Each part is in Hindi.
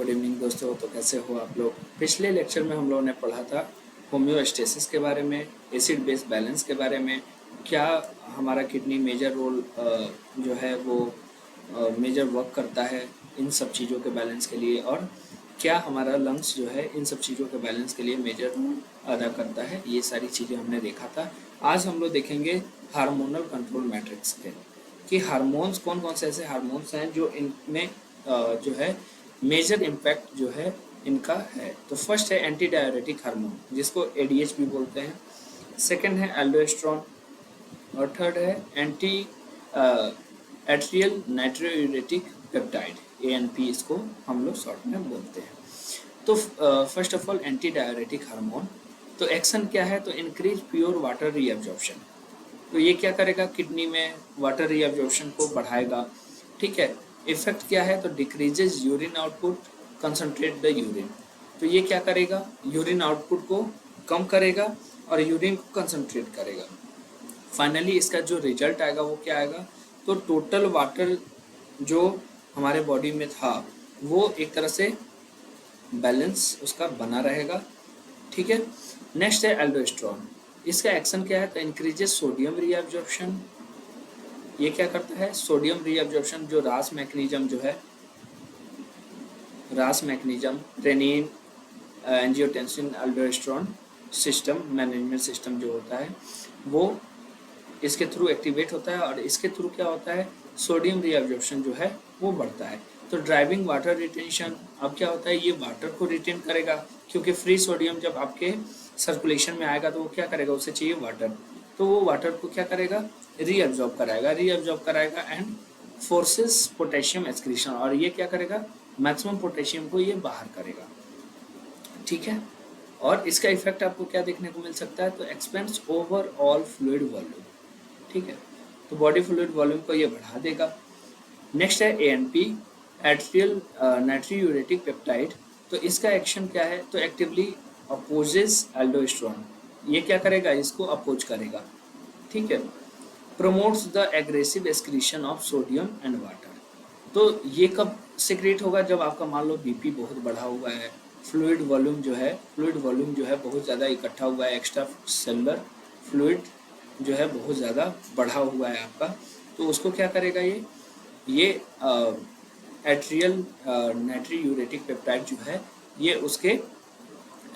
गुड इवनिंग दोस्तों। तो कैसे हो आप लोग। पिछले लेक्चर में हम लोगों ने पढ़ा था होम्योस्टेसिस के बारे में, एसिड बेस बैलेंस के बारे में, क्या हमारा किडनी मेजर रोल जो है वो मेजर वर्क करता है इन सब चीज़ों के बैलेंस के लिए, और क्या हमारा लंग्स जो है इन सब चीज़ों के बैलेंस के लिए मेजर रोल अदा करता है। ये सारी चीज़ें हमने देखा था। आज हम लोग देखेंगे हार्मोनल कंट्रोल मैट्रिक्स के, कि हार्मोन्स कौन कौन से ऐसे हार्मोन्स हैं जो इनमें जो है मेजर इम्पैक्ट जो है इनका है। तो फर्स्ट है एंटी डायरेटिक हार्मोन, जिसको एडीएच भी बोलते हैं। सेकंड है एल्डोस्टेरोन, और थर्ड है एंटी एट्रियल नाइट्रोयूरेटिक पेप्टाइड, एएनपी इसको हम लोग शॉर्ट में बोलते हैं। तो first of all anti diuretic hormone, तो एक्शन क्या है, तो इंक्रीज प्योर वाटर रीअब्जॉर्प्शन। तो ये क्या करेगा, किडनी में वाटर रीअब्जॉर्प्शन को बढ़ाएगा। ठीक है। इफेक्ट क्या है, तो decreases urine output, concentrate the urine. तो ये क्या करेगा, यूरिन आउटपुट को कम करेगा और यूरिन को कंसंट्रेट करेगा। फाइनली इसका जो रिजल्ट आएगा वो क्या आएगा, तो टोटल वाटर जो हमारे बॉडी में था वो एक तरह से बैलेंस उसका बना रहेगा। ठीक है। नेक्स्ट है एल्डोस्टेरोन, इसका एक्शन क्या है, तो इंक्रीजेज सोडियम रीअब्जॉर्प्शन। ये क्या करता है, सोडियम रीअब्जॉर्प्शन, जो रास मैकेनिज्म जो है, रास mechanism renin angiotensin aldosterone system management system जो होता है वो इसके थ्रू एक्टिवेट होता है, और इसके थ्रू क्या होता है, सोडियम रीअब्जॉर्प्शन जो है वो बढ़ता है। तो ड्राइविंग वाटर रिटेंशन, अब क्या होता है, ये वाटर को रिटेन करेगा, क्योंकि फ्री सोडियम जब आपके सर्कुलेशन में आएगा तो वो क्या करेगा, उसे चाहिए वाटर, तो वो वाटर को क्या करेगा, रीअब्जॉर्ब कराएगा एंड फोर्सेस पोटेशियम एक्सक्रीशन, और ये क्या करेगा, मैक्सिमम पोटेशियम को ये बाहर करेगा। ठीक है। और इसका इफेक्ट आपको क्या देखने को मिल सकता है, तो एक्सपेंड्स ओवरऑल फ्लूइड वॉल्यूम। ठीक है। तो बॉडी फ्लूइड वॉल्यूम को ये बढ़ा देगा। नेक्स्ट है एएनपी, एट्रियल नाइट्रोयूरेटिक पेप्टाइड। तो इसका एक्शन क्या है, तो एक्टिवली अपोजेस एल्डोस्टेरोन। ये क्या करेगा, इसको अपोज करेगा। ठीक है। Promotes the aggressive excretion of sodium and water. तो ये कब सिक्रेट होगा, जब आपका मान लो बीपी बहुत बढ़ा हुआ है, फ्लूइड वॉल्यूम जो है बहुत ज़्यादा इकट्ठा हुआ है, एक्स्ट्रा सेलुलर फ्लूइड जो है बहुत ज़्यादा बढ़ा हुआ है आपका, तो उसको क्या करेगा, ये एट्रियल नाइट्रोयूरेटिक पेप्टाइड जो है ये उसके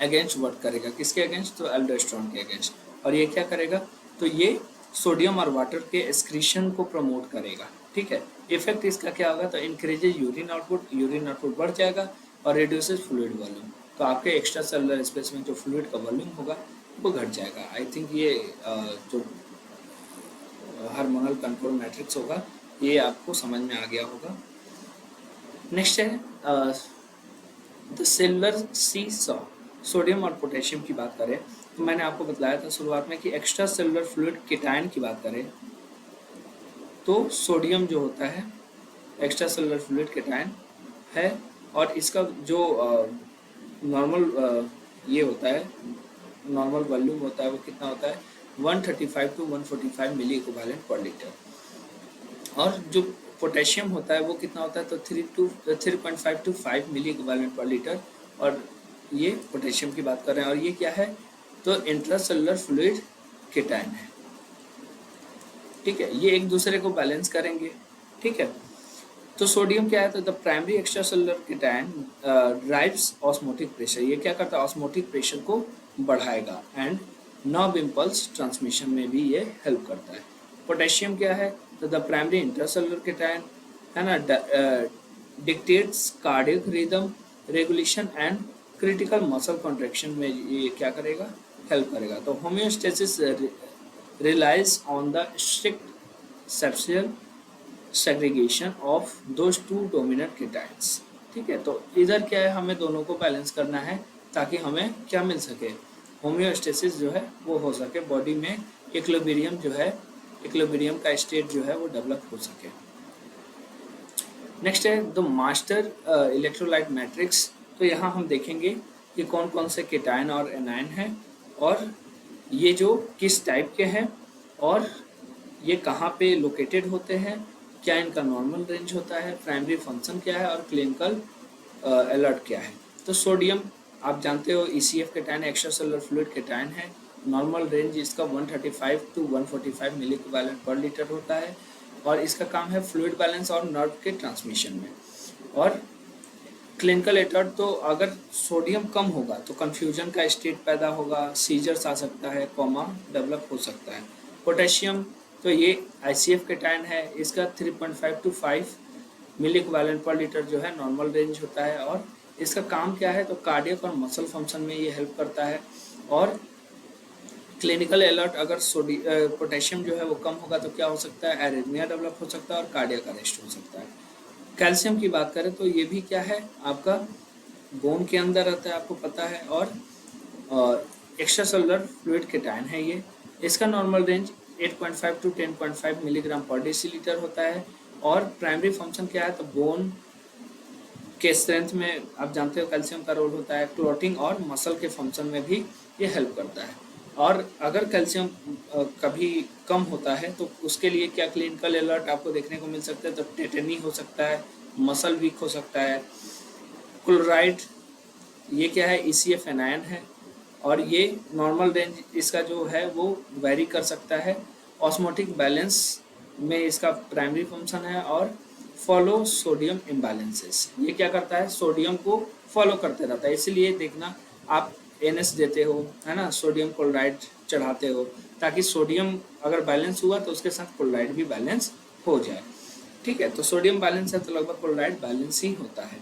अगेंस्ट वर्क करेगा। किसके अगेंस्ट, तो एल्डोस्टेरोन के अगेंस्ट। और ये क्या करेगा, तो ये सोडियम और वाटर के एक्सक्रीशन को प्रमोट करेगा। ठीक है। इफेक्ट इसका क्या होगा, तो इंक्रीजेज यूरिन आउटपुट बढ़ जाएगा और रिड्यूसेस फ्लूइड वॉल्यूम। तो आपके एक्स्ट्रा सेलुलर स्पेस में जो फ्लूइड का वॉल्यूम होगा वो घट जाएगा। आई थिंक ये जो हार्मोनल कंट्रोल मैट्रिक्स होगा ये आपको समझ में आ गया होगा। नेक्स्ट है the cellular seesaw. Sodium और पोटेशियम की बात करें तो मैंने आपको बताया था शुरुआत में कि एक्स्ट्रा सेलुलर फ्लूइड केटायन की बात करें तो सोडियम जो होता है एक्स्ट्रा सेलुलर फ्लूइड केटायन है, और इसका जो नॉर्मल ये होता है, नॉर्मल वॉल्यूम होता है वो कितना होता है, 135 to 145 milliequivalent per litre. और जो पोटेशियम होता है वो कितना होता है, तो 3.5 to 5 milliequivalent per litre. और ये पोटेशियम की बात कर रहे हैं, और ये क्या है, तो इंट्रासेलुलर फ्लूइड केटायन है। ठीक है। ये एक दूसरे को बैलेंस करेंगे। ठीक है। तो सोडियम क्या है, तो the primary extra cellular cation drives osmotic pressure. ये क्या करता है, ऑस्मोटिक प्रेशर को बढ़ाएगा एंड नर्व इम्पल्स ट्रांसमिशन में भी ये हेल्प करता है। पोटेशियम क्या है, तो द प्राइमरी इंट्रासेलुलर केटायन है ना, dictates cardiac rhythm regulation and critical muscle contraction में ये क्या करेगा, हेल्प करेगा। तो homeostasis relies on the strict sepal segregation of those two dominant cations। ठीक है। तो इधर क्या है, हमें दोनों को बैलेंस करना है ताकि हमें क्या मिल सके, होम्योस्टेसिस जो है वो हो सके, बॉडी में इक्विलिब्रियम जो है, इक्विलिब्रियम का स्टेट जो है वो डेवलप हो सके। नेक्स्ट है द मास्टर इलेक्ट्रोलाइट मैट्रिक्स। तो यहाँ हम देखेंगे कि कौन कौन से केटायन और एनायन हैं, और ये जो किस टाइप के हैं, और ये कहाँ पे लोकेटेड होते हैं, क्या इनका नॉर्मल रेंज होता है, प्राइमरी फंक्शन क्या है, और क्लिनिकल अलर्ट क्या है। तो सोडियम आप जानते हो ECF cation extracellular fluid cation है। नॉर्मल रेंज इसका 135 to 145 milliequivalent per litre होता है और इसका काम है फ्लूइड बैलेंस और नर्व के ट्रांसमिशन में। और क्लिनिकल एटर्ट तो अगर सोडियम कम होगा तो कंफ्यूजन का स्टेट पैदा होगा, सीजर्स आ सकता है, कोमा डेवलप हो सकता है। पोटेशियम तो ये ICF कैटायन है, इसका 3.5 to 5 milliequivalent per litre जो है नॉर्मल रेंज होता है और इसका काम क्या है तो कार्डियक और मसल फंक्शन में ये हेल्प करता है। और क्लिनिकल अलर्ट अगर पोटेशियम जो है वो कम होगा तो क्या हो सकता है, एरिथमिया डेवलप हो सकता है और कार्डियक अरेस्ट हो सकता है। कैल्शियम की बात करें तो ये भी क्या है, आपका बोन के अंदर रहता है, आपको पता है, और एक्स्ट्रा सेलुलर फ्लूइड कैटायन है ये। इसका नॉर्मल रेंज 8.5 टू 10.5 मिलीग्राम पर डेसीलीटर होता है और प्राइमरी फंक्शन क्या है तो बोन के स्ट्रेंथ में आप जानते हो कैल्शियम का रोल होता है, क्लॉटिंग और मसल के फंक्शन में भी ये हेल्प करता है। और अगर कैल्शियम कभी कम होता है तो उसके लिए क्या क्लिनिकल अलर्ट आपको देखने को मिल सकता है, तो टेटनी हो सकता है, मसल वीक हो सकता है। क्लोराइड ये क्या है, ECF एनायन है और ये नॉर्मल रेंज इसका जो है वो वेरी कर सकता है। ऑस्मोटिक बैलेंस में इसका प्राइमरी फंक्शन है और फॉलो सोडियम इम्बैलेंसेस, ये क्या करता है सोडियम को फॉलो करते रहता है। इसलिए देखना आप NS देते हो, है ना, सोडियम क्लोराइड चढ़ाते हो ताकि सोडियम अगर बैलेंस हुआ तो उसके साथ क्लोराइड भी बैलेंस हो जाए। ठीक है, तो सोडियम बैलेंस है तो लगभग क्लोराइड बैलेंस ही होता है।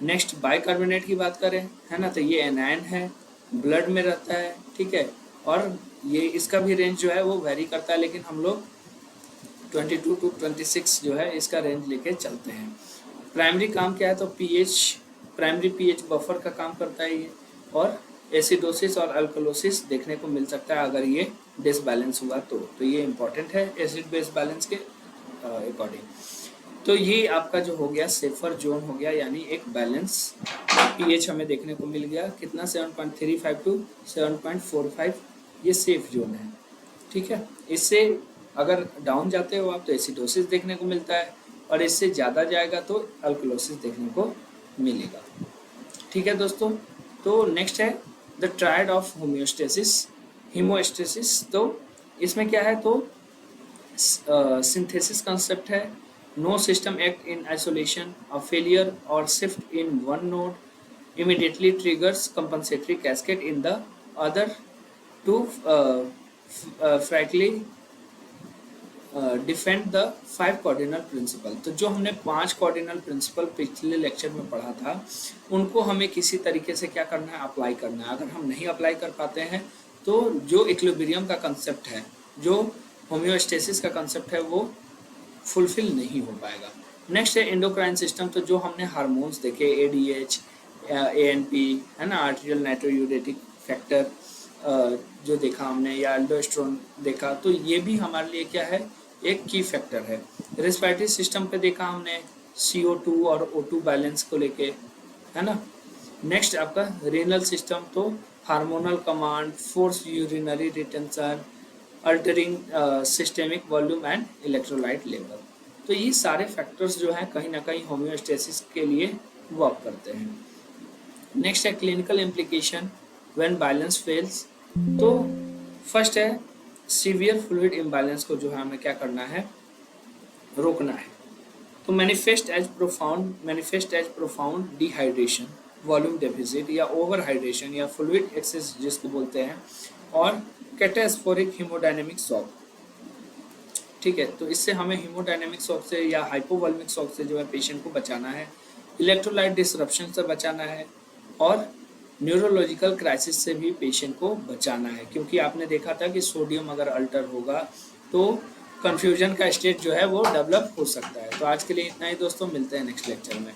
नेक्स्ट बाइकार्बोनेट की बात करें, है ना, तो ये एनायन है, ब्लड में रहता है, ठीक है, और ये इसका भी रेंज जो है वो वेरी करता है, लेकिन हम लोग 22 टू 26 जो है इसका रेंज लेके चलते हैं। प्राइमरी काम क्या है तो प्राइमरी pH बफर का काम करता है ये, और एसिडोसिस और अल्कलोसिस देखने को मिल सकता है अगर ये डिसबैलेंस हुआ तो ये इम्पॉर्टेंट है एसिड बेस बैलेंस के अकॉर्डिंग। तो ये आपका जो हो गया सेफर जोन हो गया, यानी एक बैलेंस pH हमें देखने को मिल गया कितना 7.35 टू 7.45, ये सेफ जोन है। ठीक है, इससे अगर डाउन जाते हो आप तो एसिडोसिस देखने को मिलता है और इससे ज़्यादा जाएगा तो अल्कलोसिस देखने को मिलेगा। ठीक है दोस्तों, तो नेक्स्ट है the triad of homeostasis, hemostasis. तो इसमें क्या है तो सिंथेसिस कंसेप्ट है, no system act in isolation, a failure or shift in one node immediately triggers compensatory cascade in the other to frankly defend the 5 cardinal principle. तो जो हमने 5 कार्डिनल प्रिंसिपल पिछले लेक्चर में पढ़ा था उनको हमें किसी तरीके से क्या करना है, अप्लाई करना है। अगर हम नहीं अप्लाई कर पाते हैं तो जो इक्विलिब्रियम का कंसेप्ट है, जो होम्योस्टेसिस का कंसेप्ट है, वो फुलफिल नहीं हो पाएगा। नेक्स्ट है एंडोक्राइन सिस्टम। तो जो हमने हार्मोन्स देखे ADH, ANP, है ना, आर्टेरियल नाइट्रोयूरेटिक फैक्टर जो देखा हमने, या एल्डोस्टेरोन देखा, तो ये भी हमारे लिए क्या है, एक की फैक्टर है। रेस्पिरेटरी सिस्टम पे देखा हमने CO2 और O2 बैलेंस को लेके, है ना। नेक्स्ट आपका रीनल सिस्टम, तो hormonal command, force urinary retention, altering systemic volume and electrolyte level. तो ये सारे फैक्टर्स जो हैं कहीं ना कहीं होम्योस्टेसिस के लिए वर्क करते हैं। नेक्स्ट है clinical implication when balance fails. तो फर्स्ट है सीवियर फ्लूइड इम्बैलेंस को जो है हमें क्या करना है, रोकना है। तो manifest as profound dehydration, volume deficit या ओवर हाइड्रेशन या फ्लूइड एक्सेस जिसको बोलते हैं, और कैटास्फोरिक हीमोडायनेमिक शॉक। ठीक है, तो इससे हमें हीमोडायनेमिक शॉक से या हाइपोवॉल्मिक शॉक से जो है पेशेंट को बचाना है, इलेक्ट्रोलाइट डिसरप्शन से बचाना है, और न्यूरोलॉजिकल क्राइसिस से भी पेशेंट को बचाना है। क्योंकि आपने देखा था कि सोडियम अगर अल्टर होगा तो कन्फ्यूजन का स्टेट जो है वो डेवलप हो सकता है। तो आज के लिए इतना ही दोस्तों, मिलते हैं नेक्स्ट लेक्चर में।